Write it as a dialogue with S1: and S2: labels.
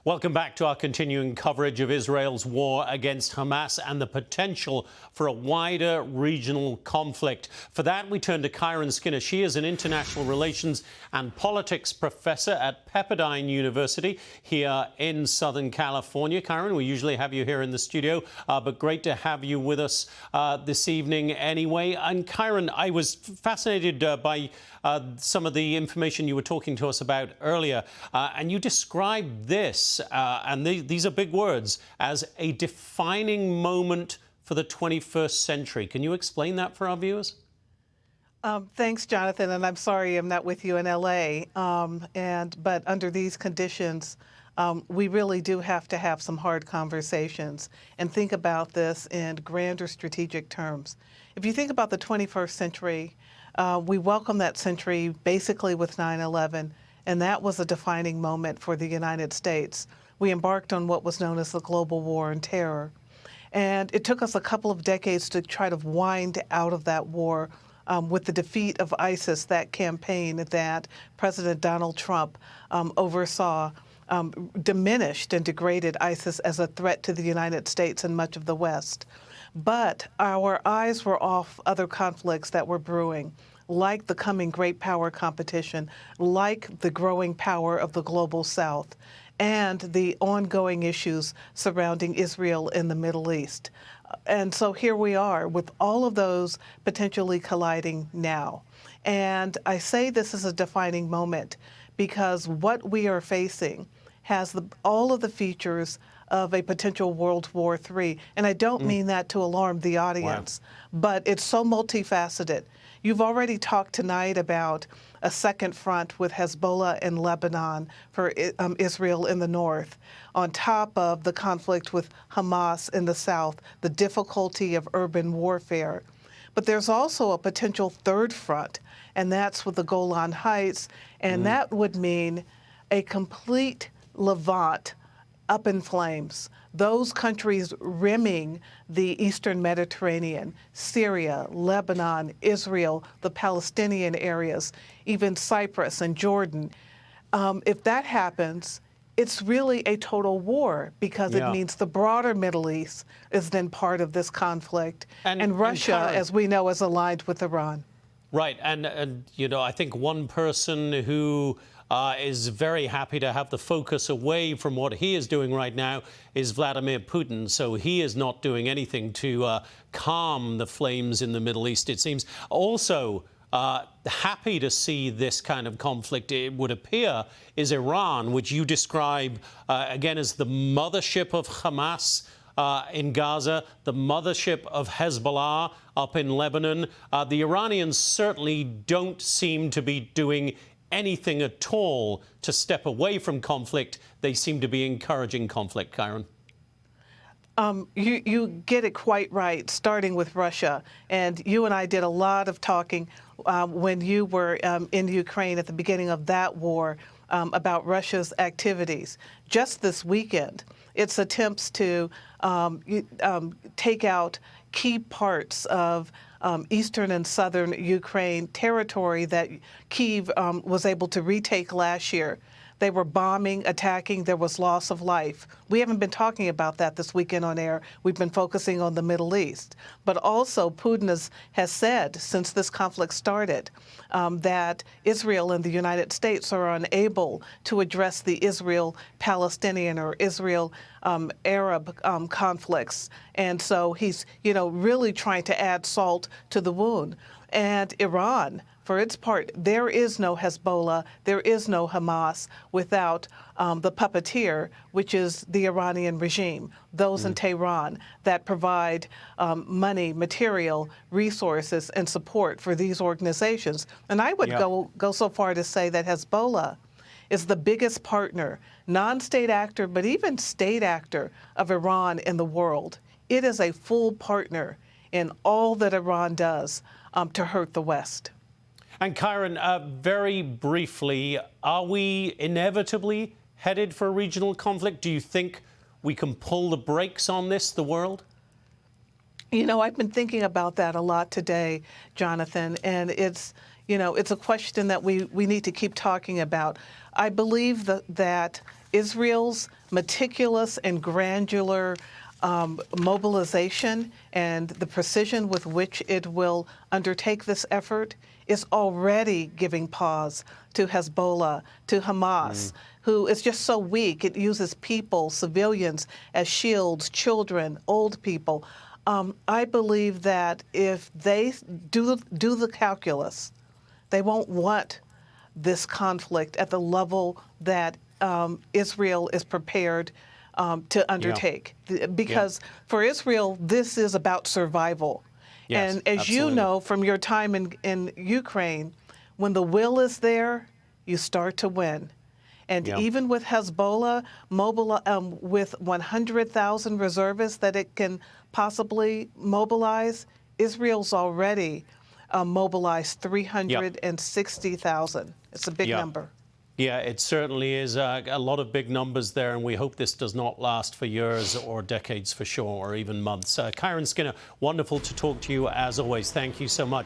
S1: Welcome back to our continuing coverage of Israel's war against Hamas and the potential for a wider regional conflict. For that, we turn to Kiron Skinner. She is an international relations and politics professor at Pepperdine University here in Southern California. Kiron, we usually have you here in the studio, but great to have you with us this evening anyway. And Kiron, I was fascinated by some of the information you were talking to us about earlier, and you described this, and these are big words, as a defining moment for the 21st century. Can you explain that for our viewers?
S2: Thanks, Jonathan, and I'm sorry I'm not with you in LA, but under these conditions, we really do have to have some hard conversations and think about this in grander strategic terms. If you think about the 21st century, we welcome that century basically with 9/11, and that was a defining moment for the United States. We embarked on what was known as the global war on terror. And it took us a couple of decades to try to wind out of that war with the defeat of ISIS, that campaign that President Donald Trump oversaw, diminished and degraded ISIS as a threat to the United States and much of the West. But our eyes were off other conflicts that were brewing, like the coming great power competition, like the growing power of the global South, and the ongoing issues surrounding Israel in the Middle East. And so here we are with all of those potentially colliding now. And I say this is a defining moment because what we are facing has all of the features of a potential World War III. And I don't mean that to alarm the audience, but it's so multifaceted. You've already talked tonight about a second front with Hezbollah in Lebanon for Israel in the north, on top of the conflict with Hamas in the south, the difficulty of urban warfare. But there's also a potential third front, and that's with the Golan Heights, and that would mean a complete Levant up in flames. Those countries rimming the Eastern Mediterranean, Syria, Lebanon, Israel, the Palestinian areas, even Cyprus and Jordan. If that happens, it's really a total war because it means the broader Middle East is then part of this conflict. And Russia, as we know, is aligned with Iran.
S1: Right. And you know, I think one person who is very happy to have the focus away from what he is doing right now is Vladimir Putin. So he is not doing anything to calm the flames in the Middle East, it seems. Also, happy to see this kind of conflict, it would appear, is Iran, which you describe, again, as the mothership of Hamas in Gaza, the mothership of Hezbollah up in Lebanon. The Iranians certainly don't seem to be doing anything at all to step away from conflict. They seem to be encouraging conflict, Kiron.
S2: You get it quite right, starting with Russia. And you and I did a lot of talking when you were in Ukraine at the beginning of that war about Russia's activities. Just this weekend, its attempts to take out key parts of eastern and southern Ukraine territory that Kyiv was able to retake last year. They were bombing, attacking. There was loss of life. We haven't been talking about that this weekend on air. We've been focusing on the Middle East. But also, Putin has said since this conflict started that Israel and the United States are unable to address the Israel-Palestinian or Israel-Arab conflicts. And so he's, really trying to add salt to the wound. And Iran, for its part, there is no Hezbollah, there is no Hamas without the puppeteer, which is the Iranian regime, those in Tehran that provide money, material, resources, and support for these organizations. And I would go so far to say that Hezbollah is the biggest partner, non-state actor, but even state actor of Iran in the world. It is a full partner in all that Iran does to hurt the West.
S1: And Kiron, very briefly, are we inevitably headed for a regional conflict? Do you think we can pull the brakes on this, the world?
S2: I've been thinking about that a lot today, Jonathan, and it's a question that we need to keep talking about. I believe that Israel's meticulous and granular mobilization and the precision with which it will undertake this effort is already giving pause to Hezbollah, to Hamas, who is just so weak. It uses people, civilians, as shields, children, old people. I believe that if they do the calculus, they won't want this conflict at the level that Israel is prepared to undertake. Because for Israel, this is about survival.
S1: Yes,
S2: and as
S1: absolutely.
S2: you know from your time in Ukraine, when the will is there, you start to win. And even with Hezbollah, with 100,000 reservists that it can possibly mobilize, Israel's already mobilized 360,000. It's a big number.
S1: Yeah, it certainly is a lot of big numbers there, and we hope this does not last for years or decades for sure, or even months. Kiron Skinner, wonderful to talk to you as always. Thank you so much.